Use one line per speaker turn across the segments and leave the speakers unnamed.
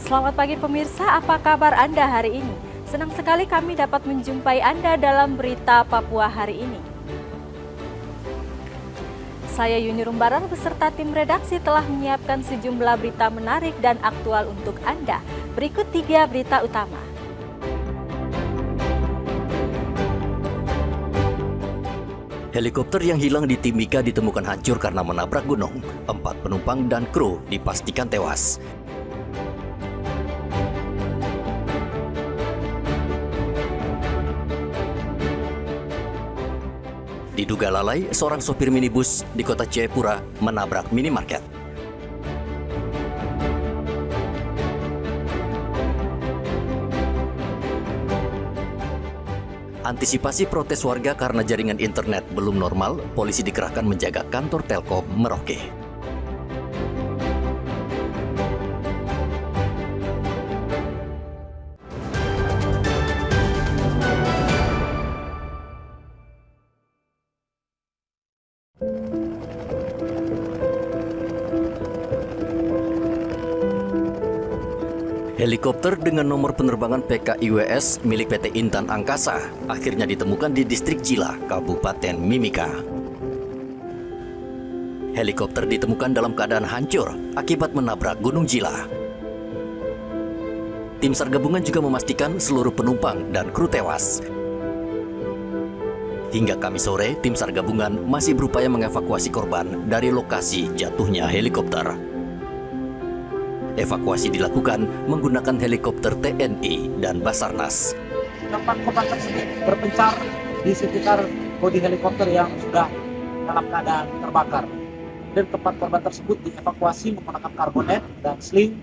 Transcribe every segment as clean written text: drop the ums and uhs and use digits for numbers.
Selamat pagi pemirsa, apa kabar Anda hari ini? Senang sekali kami dapat menjumpai Anda dalam berita Papua hari ini. Saya Yuni Rumbaran beserta tim redaksi telah menyiapkan sejumlah berita menarik dan aktual untuk Anda. Berikut 3 berita utama.
Helikopter yang hilang di Timika ditemukan hancur karena menabrak gunung. 4 penumpang dan kru dipastikan tewas. Diduga lalai, seorang sopir minibus di kota Jayapura menabrak minimarket. Antisipasi protes warga karena jaringan internet belum normal, polisi dikerahkan menjaga kantor Telkom Merauke. Helikopter dengan nomor penerbangan PKIWS milik PT Intan Angkasa akhirnya ditemukan di distrik Jila, Kabupaten Mimika. Helikopter ditemukan dalam keadaan hancur akibat menabrak Gunung Jila. Tim SAR gabungan juga memastikan seluruh penumpang dan kru tewas. Hingga Kamis sore, tim SAR gabungan masih berupaya mengevakuasi korban dari lokasi jatuhnya helikopter. Evakuasi dilakukan menggunakan helikopter TNI dan Basarnas.
4 korban tersebut berpencar di sekitar bodi helikopter yang sudah dalam keadaan terbakar. Dan 4 korban tersebut dievakuasi menggunakan karbonet dan sling.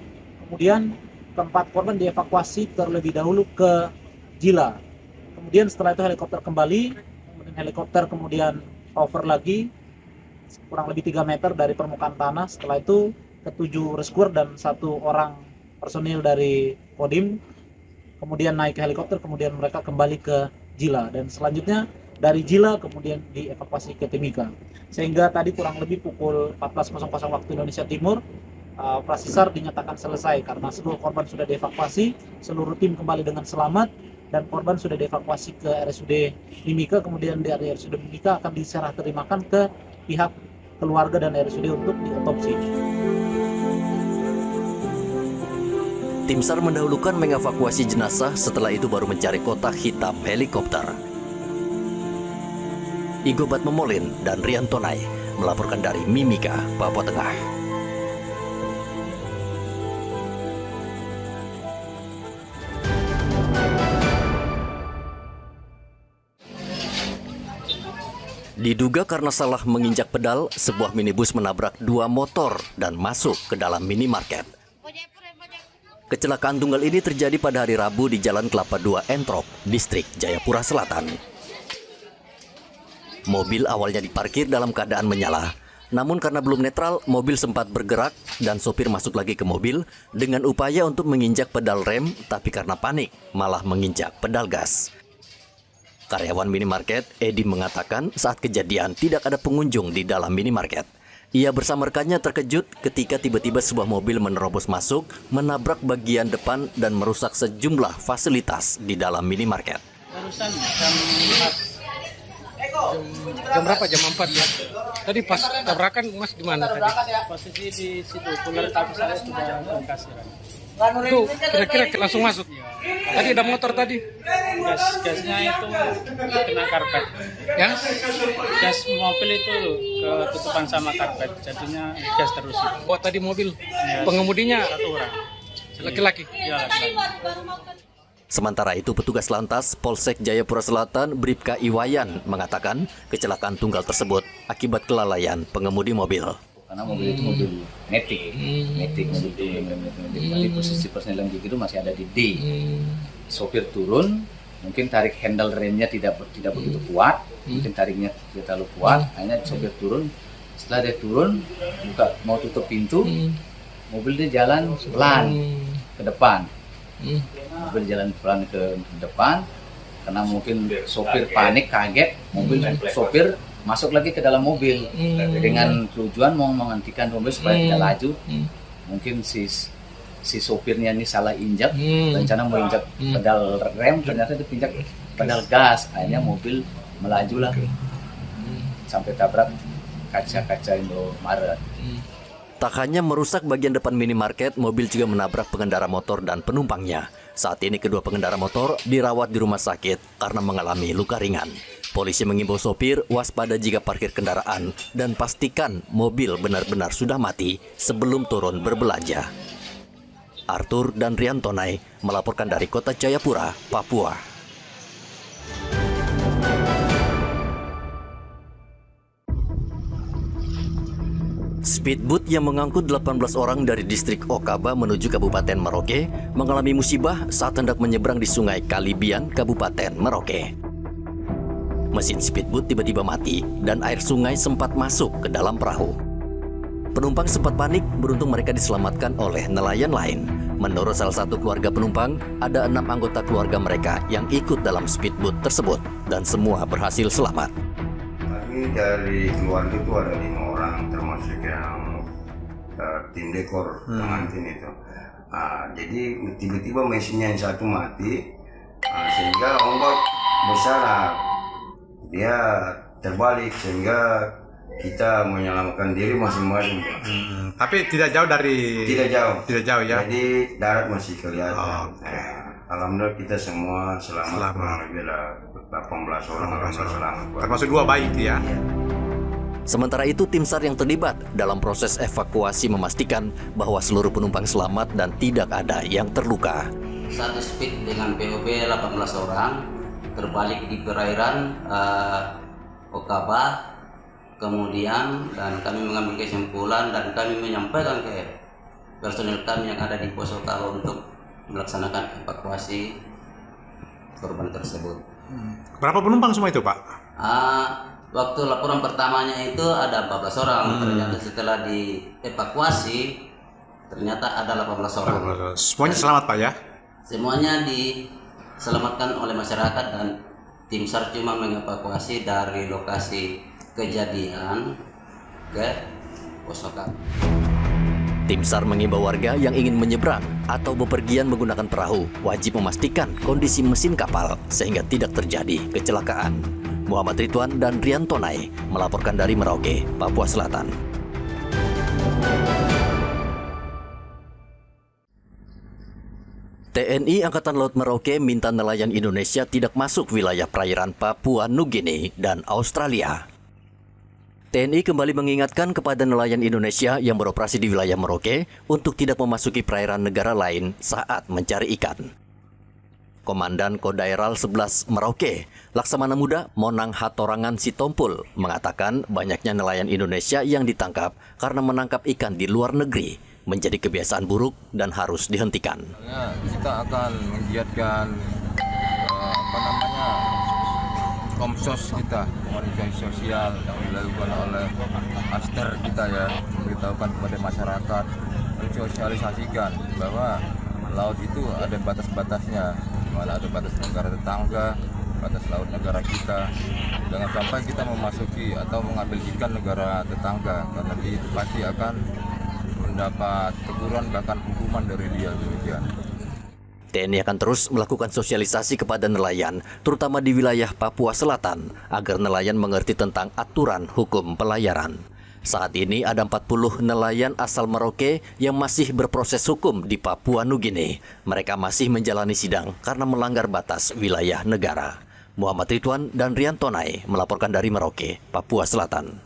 Kemudian 4 korban dievakuasi terlebih dahulu ke Jila. Kemudian setelah itu helikopter kembali, helikopter kemudian hover lagi kurang lebih 3 meter dari permukaan tanah. Setelah itu ke-7 rescuer dan 1 orang personil dari Kodim kemudian naik ke helikopter, kemudian mereka kembali ke Jila, dan selanjutnya dari Jila kemudian dievakuasi ke Timika. Sehingga tadi kurang lebih pukul 14.00 waktu Indonesia Timur operasi SAR dinyatakan selesai karena seluruh korban sudah dievakuasi, seluruh tim kembali dengan selamat, dan korban sudah dievakuasi ke RSUD Mimika. Kemudian dari RSUD Mimika akan diserah terimakan ke pihak keluarga dan RSUD untuk diotopsi.
Tim SAR mendahulukan mengevakuasi jenazah, setelah itu baru mencari kotak hitam helikopter. Igobat Memolin dan Rian Tonai melaporkan dari Mimika, Papua Tengah. Diduga karena salah menginjak pedal, sebuah minibus menabrak 2 motor dan masuk ke dalam minimarket. Kecelakaan tunggal ini terjadi pada hari Rabu di Jalan Kelapa II Entrop, Distrik Jayapura Selatan. Mobil awalnya diparkir dalam keadaan menyala, namun karena belum netral, mobil sempat bergerak dan sopir masuk lagi ke mobil dengan upaya untuk menginjak pedal rem, tapi karena panik malah menginjak pedal gas. Karyawan minimarket, Edi, mengatakan saat kejadian tidak ada pengunjung di dalam minimarket. Ia bersama rekannya terkejut ketika tiba-tiba sebuah mobil menerobos masuk, menabrak bagian depan dan merusak sejumlah fasilitas di dalam minimarket.
Barusan jam berapa? Jam 4 ya. Tadi pas tabrakan Mas di mana tadi? Posisi di situ, cooler tapi saya sudah kasih. Itu kira-kira langsung masuk. Tadi ada motor tadi. Gasnya itu kena karpet. Ya? Gas mobil itu ketutupan sama karpet, jadinya gas terus. Oh, tadi mobil. Ya, pengemudinya 1 orang. Laki-laki. Ya, laki-laki.
Sementara itu, petugas lantas Polsek Jayapura Selatan Bribka Iwayan mengatakan kecelakaan tunggal tersebut akibat kelalaian pengemudi mobil.
Karena mobil itu mobil metik mobil tapi posisi personel yang begitu masih ada di D. Sopir turun, mungkin tarik handle remnya tidak begitu kuat, mungkin tariknya tidak terlalu kuat, akhirnya sopir turun. Setelah dia turun, mau tutup pintu, mobil dia jalan pelan ke depan. Mobil jalan pelan ke depan karena mungkin sopir panik, kaget, sopir masuk lagi ke dalam mobil dengan tujuan mau menghentikan mobil supaya tidak laju. Mungkin si si sopirnya ini salah injak, rencana mau injak pedal rem, ternyata dia injak pedal gas, akhirnya mobil melaju lah sampai tabrak kaca Indomaret.
Tak hanya merusak bagian depan minimarket, mobil juga menabrak pengendara motor dan penumpangnya. Saat ini kedua pengendara motor dirawat di rumah sakit karena mengalami luka ringan. Polisi mengimbau sopir waspada jika parkir kendaraan dan pastikan mobil benar-benar sudah mati sebelum turun berbelanja. Arthur dan Rian Tonai melaporkan dari Kota Jayapura, Papua. Speedboat yang mengangkut 18 orang dari distrik Okaba menuju Kabupaten Merauke mengalami musibah saat hendak menyeberang di Sungai Kalibian, Kabupaten Merauke. Mesin speedboat tiba-tiba mati dan air sungai sempat masuk ke dalam perahu. Penumpang sempat panik, beruntung mereka diselamatkan oleh nelayan lain. Menurut salah satu keluarga penumpang, ada 6 anggota keluarga mereka yang ikut dalam speedboat tersebut dan semua berhasil selamat.
Kami dari keluarga itu ada 5 orang, termasuk yang tim dekor pengantin itu. Jadi tiba-tiba mesinnya yang satu mati, sehingga ombak besar, dia terbalik sehingga kita menyelamatkan diri masing-masing.
Tapi tidak jauh dari...
Tidak jauh
ya?
Jadi darat masih kelihatan. Alhamdulillah kita semua selamat. Kurang lebih 18 orang selamat.
Termasuk 2 bayi itu ya?
Iya.
Sementara itu, tim SAR yang terlibat dalam proses evakuasi memastikan bahwa seluruh penumpang selamat dan tidak ada yang terluka.
Satu speed dengan POB 18 orang terbalik di perairan Okaba. Kemudian dan kami mengambil kesimpulan dan kami menyampaikan ke personil kami yang ada di pos Okaba untuk melaksanakan evakuasi korban tersebut.
Berapa penumpang semua itu, Pak?
Waktu laporan pertamanya itu ada 14 orang, ternyata setelah dievakuasi ternyata ada 18 orang.
Semuanya selamat, Pak ya?
Semuanya diselamatkan oleh masyarakat dan tim SAR cuma mengevakuasi dari lokasi kejadian ke pos Okaba.
Tim SAR mengimbau warga yang ingin menyeberang atau bepergian menggunakan perahu wajib memastikan kondisi mesin kapal sehingga tidak terjadi kecelakaan. Muhammad Ridwan dan Rian Tonai melaporkan dari Merauke, Papua Selatan. TNI Angkatan Laut Merauke minta nelayan Indonesia tidak masuk wilayah perairan Papua Nugini dan Australia. TNI kembali mengingatkan kepada nelayan Indonesia yang beroperasi di wilayah Merauke untuk tidak memasuki perairan negara lain saat mencari ikan. Komandan Kodairal 11 Merauke, Laksamana Muda Monang Hatorangan Sitompul, mengatakan banyaknya nelayan Indonesia yang ditangkap karena menangkap ikan di luar negeri menjadi kebiasaan buruk dan harus dihentikan.
Kita akan menggiatkan komsos kita, komunikasi sosial yang dilakukan oleh Aster kita ya, memberitahukan kepada masyarakat, mensosialisasikan bahwa laut itu ada batas-batasnya, mana ada batas negara tetangga, batas laut negara kita. Jangan sampai kita memasuki atau mengambil ikan negara tetangga, karena itu pasti akan mendapat teguran bahkan hukuman dari dia demikian.
TNI akan terus melakukan sosialisasi kepada nelayan, terutama di wilayah Papua Selatan, agar nelayan mengerti tentang aturan hukum pelayaran. Saat ini ada 40 nelayan asal Merauke yang masih berproses hukum di Papua Nugini. Mereka masih menjalani sidang karena melanggar batas wilayah negara. Muhammad Ridwan dan Rian Tonai melaporkan dari Merauke, Papua Selatan.